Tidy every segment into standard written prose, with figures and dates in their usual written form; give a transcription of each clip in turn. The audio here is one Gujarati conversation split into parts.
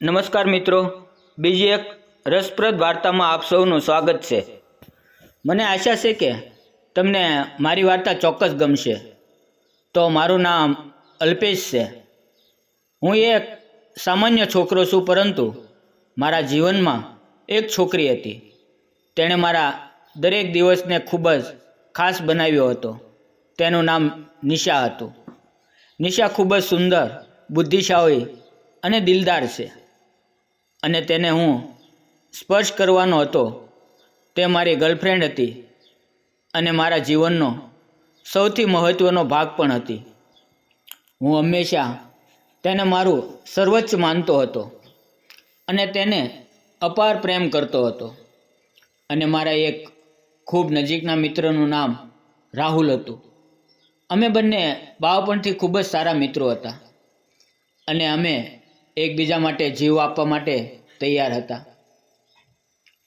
નમસ્કાર મિત્રો, બીજી એક રસપ્રદ વાર્તામાં આપ સૌનું સ્વાગત છે। મને આશા છે કે તમને મારી વાર્તા ચોક્કસ ગમશે। તો મારું નામ અલ્પેશ છે। હું એક સામાન્ય છોકરો છું, પરંતુ મારા જીવનમાં એક છોકરી હતી। તેણે મારા દરેક દિવસને ખૂબ જ ખાસ બનાવ્યો હતો। તેનું નામ નિશા હતું। નિશા ખૂબ જ સુંદર, બુદ્ધિશાળી અને દિલદાર છે, અને તેને હું સ્પર્શ કરવાનો હતો। તે મારી ગર્લફ્રેન્ડ હતી અને મારા જીવનનો સૌથી મહત્ત્વનો ભાગ પણ હતી। હું હંમેશા તેને મારું સર્વોચ્ચ માનતો હતો અને તેને અપાર પ્રેમ કરતો હતો। અને મારા એક ખૂબ નજીકના મિત્રનું નામ રાહુલ હતું। અમે બંને બાળપણથી ખૂબ જ સારા મિત્રો હતા અને અમે એકબીજા માટે જીવ આપવા માટે તૈયાર હતા।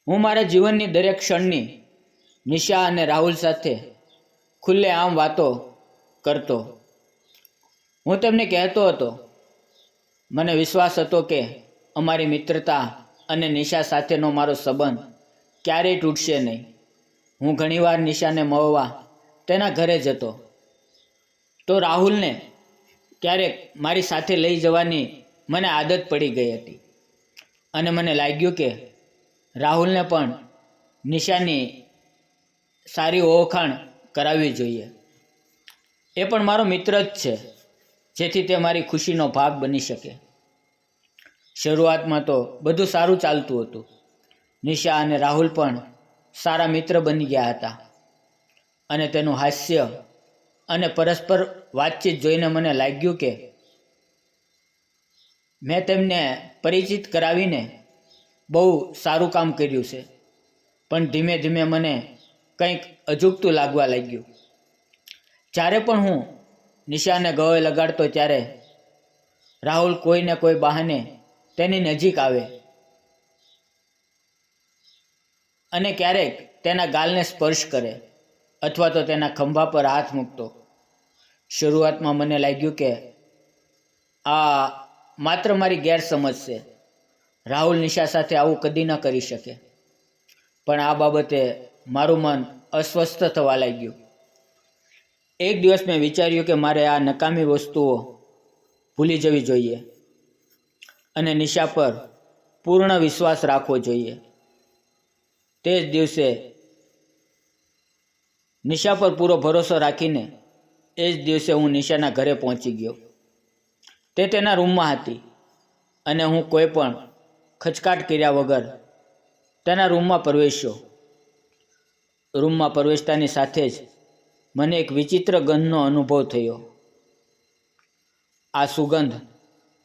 હું મારા જીવનની દરેક ક્ષણની નિશા અને રાહુલ સાથે ખુલ્લેઆમ વાતો કરતો। હું તેમને કહેતો હતો, મને વિશ્વાસ હતો કે અમારી મિત્રતા અને નિશા સાથેનો મારો સંબંધ ક્યારેય તૂટશે નહીં। હું ઘણીવાર નિશાને મળવા તેના ઘરે જતો, તો રાહુલને ક્યારેક મારી સાથે લઈ જવાની મને આદત પડી ગઈ હતી, અને મને લાગ્યું કે રાહુલને પણ નિશાની સારી ઓળખાણ કરાવવી જોઈએ। એ પણ મારો મિત્ર જ છે, જેથી તે મારી ખુશીનો ભાગ બની શકે। શરૂઆતમાં તો બધું સારું ચાલતું હતું। નિશા અને રાહુલ પણ સારા મિત્ર બની ગયા હતા, અને તેનું હાસ્ય અને પરસ્પર વાતચીત જોઈને મને લાગ્યું કે મેં તેમને પરિચિત કરાવીને બહુ સારું કામ કર્યું છે। પણ ધીમે ધીમે મને કંઈક અજુગતું લાગવા લાગ્યું। જ્યારે પણ હું નિશાને ગળે લગાડતો, ત્યારે રાહુલ કોઈને કોઈ બહાને તેની નજીક આવે અને ક્યારેક તેના ગાલને સ્પર્શ કરે અથવા તો તેના ખંભા પર હાથ મૂકતો। શરૂઆતમાં મને લાગ્યું કે આ માત્ર મારી ગેરસમજ છે। રાહુલ નિશા સાથે આવું કદી ન કરી શકે, પણ આ બાબતે મારું મન અસ્વસ્થ થવા લાગ્યું। એક દિવસ મેં વિચાર્યું કે મારે આ નકામી વસ્તુઓ ભૂલી જવી જોઈએ અને નિશા પર પૂર્ણ વિશ્વાસ રાખવો જોઈએ। તે જ દિવસે નિશા પર પૂરો ભરોસો રાખીને એ જ દિવસે હું નિશાના ઘરે પહોંચી ગયો। તે તેના રૂમમાં હતી અને હું કોઈ પણ ખચકાટ કર્યા વગર તેના રૂમમાં પ્રવેશ્યો। રૂમમાં પ્રવેશતાની સાથે જ મને એક વિચિત્ર ગંધનો અનુભવ થયો। આ સુગંધ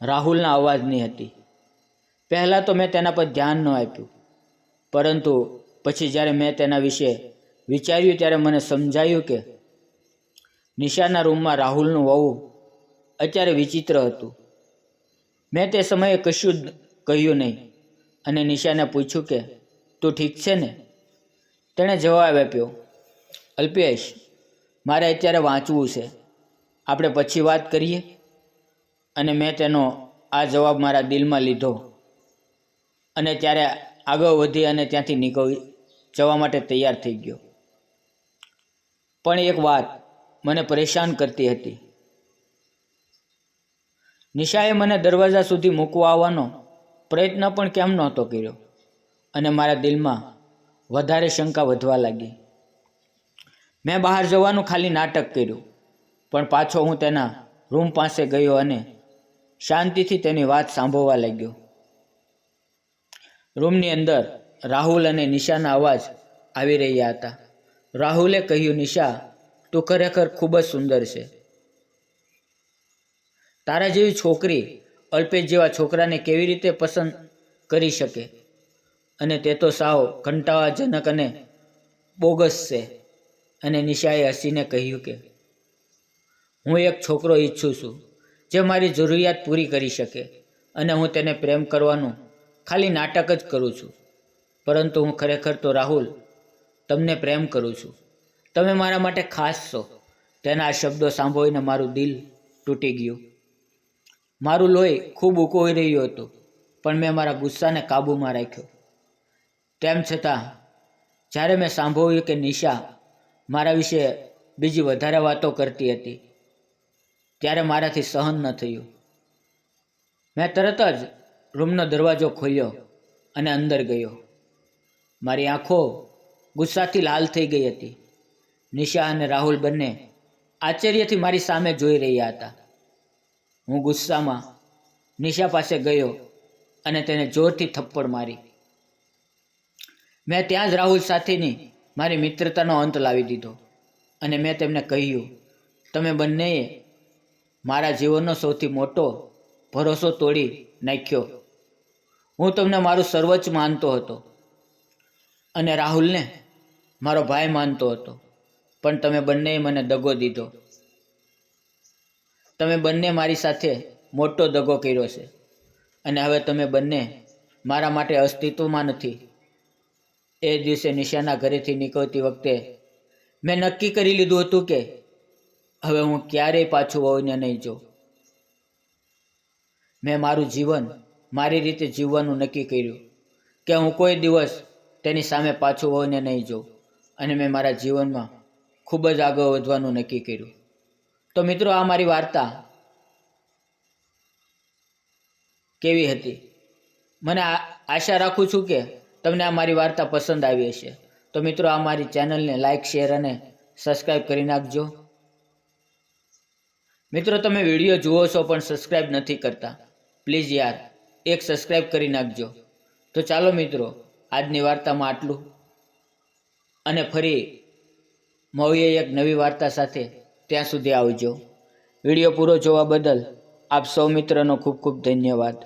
રાહુલના અવાજની હતી। પહેલાં તો મેં તેના પર ધ્યાન ન આપ્યું, પરંતુ પછી જ્યારે મેં તેના વિશે વિચાર્યું, ત્યારે મને સમજાયું કે નિશાના રૂમમાં રાહુલનું હોવું અત્યારે વિચિત્ર હતું। મેં તે સમયે કશું જ કહ્યું નહીં અને નિશાને પૂછ્યું કે તું ઠીક છે ને? તેણે જવાબ આપ્યો, અલ્પેશ, મારે અત્યારે વાંચવું છે, આપણે પછી વાત કરીએ? અને મેં તેનો આ જવાબ મારા દિલમાં લીધો અને ત્યારે આગળ વધી અને ત્યાંથી નીકળી જવા માટે તૈયાર થઈ ગયો। પણ એક વાત મને પરેશાન કરતી હતી। નિશાએ મને દરવાજા સુધી મૂકવા આવવાનો પ્રયત્ન પણ કેમ નહોતો કર્યો, અને મારા દિલમાં વધારે શંકા વધવા લાગી। મેં બહાર જવાનું ખાલી નાટક કર્યું, પણ પાછો હું તેના રૂમ પાસે ગયો અને શાંતિથી તેની વાત સાંભળવા લાગ્યો। રૂમની અંદર રાહુલ અને નિશાના અવાજ આવી રહ્યા હતા। રાહુલે કહ્યું, નિશા, તું ખરેખર ખૂબ જ સુંદર છે। તારા જેવી છોકરી અલ્પેશ જેવા છોકરાને કેવી રીતે પસંદ કરી શકે? અને તે તો સાવ કંટાળાજનક અને બોગસ છે। અને નિશાએ હસીને કહ્યું કે હું એક છોકરો ઈચ્છું છું જે મારી જરૂરિયાત પૂરી કરી શકે, અને હું તેને પ્રેમ કરવાનું ખાલી નાટક જ કરું છું, પરંતુ હું ખરેખર તો રાહુલ તમને પ્રેમ કરું છું। તમે મારા માટે ખાસ છો। તેના આ શબ્દો સાંભળીને મારું દિલ તૂટી ગયું। મારું લોહી ખૂબ ઉકળી રહ્યું હતું પણ મેં મારા ગુસ્સાને કાબૂમાં રાખ્યો. તેમ છતાં જ્યારે મેં સાંભળ્યું કે નિશા મારા વિશે બીજી વધારે વાતો કરતી હતી ત્યારે મારાથી સહન ન થયું. મેં તરત જ રૂમનો દરવાજો ખોલ્યો અને અંદર ગયો. મારી આંખો ગુસ્સાથી લાલ થઈ ગઈ હતી. નિશા અને રાહુલ બંને આશ્ચર્યથી મારી સામે જોઈ રહ્યા હતા. હું ગુસ્સામાં નિશા પાસે ગયો અને તેને જોરથી થપ્પડ મારી. મેં ત્યાં જ રાહુલ સાથેની મારી મિત્રતાનો અંત લાવી દીધો અને મેં તેમને કહ્યું, તમે બંનેએ મારા જીવનનો સૌથી મોટો ભરોસો તોડી નાખ્યો. હું તમને મારું સર્વોચ્ચ માનતો હતો અને રાહુલને મારો ભાઈ માનતો હતો, પણ તમે બંનેએ મને દગો દીધો. તમે બંને મારી સાથે મોટો દગો કર્યો છે અને હવે તમે બંને મારા માટે અસ્તિત્વમાં નથી. એ દિવસે નિશાના ઘરેથી નીકળતી વખતે મેં નક્કી કરી લીધું હતું કે હવે હું ક્યારેય પાછું વહુને નહીં જોઉં. મેં મારું જીવન મારી રીતે જીવવાનું નક્કી કર્યું કે હું કોઈ દિવસ તેની સામે પાછું વહુને નહીં જોઉં અને મેં મારા જીવનમાં ખૂબ જ આગળ વધવાનું નક્કી કર્યું. તો મિત્રો, આ મારી વાર્તા કેવી હતી? મને આશા રાખું છું કે તમને આ મારી વાર્તા પસંદ આવી હશે. તો મિત્રો, આ મારી ચેનલને લાઇક, શેર અને સબસ્ક્રાઈબ કરી નાખજો. મિત્રો, તમે વિડીયો જુઓ છો પણ સબસ્ક્રાઈબ નથી કરતા. પ્લીઝ યાર, એક સબસ્ક્રાઈબ કરી નાખજો. તો ચાલો મિત્રો, આજની વાર્તામાં આટલું અને ફરી મળીએ એક નવી વાર્તા સાથે. ત્યાં સુધી આવજો. વિડીયો પૂરો જોવા બદલ આપ સૌ મિત્રનો ખૂબ ખૂબ ધન્યવાદ.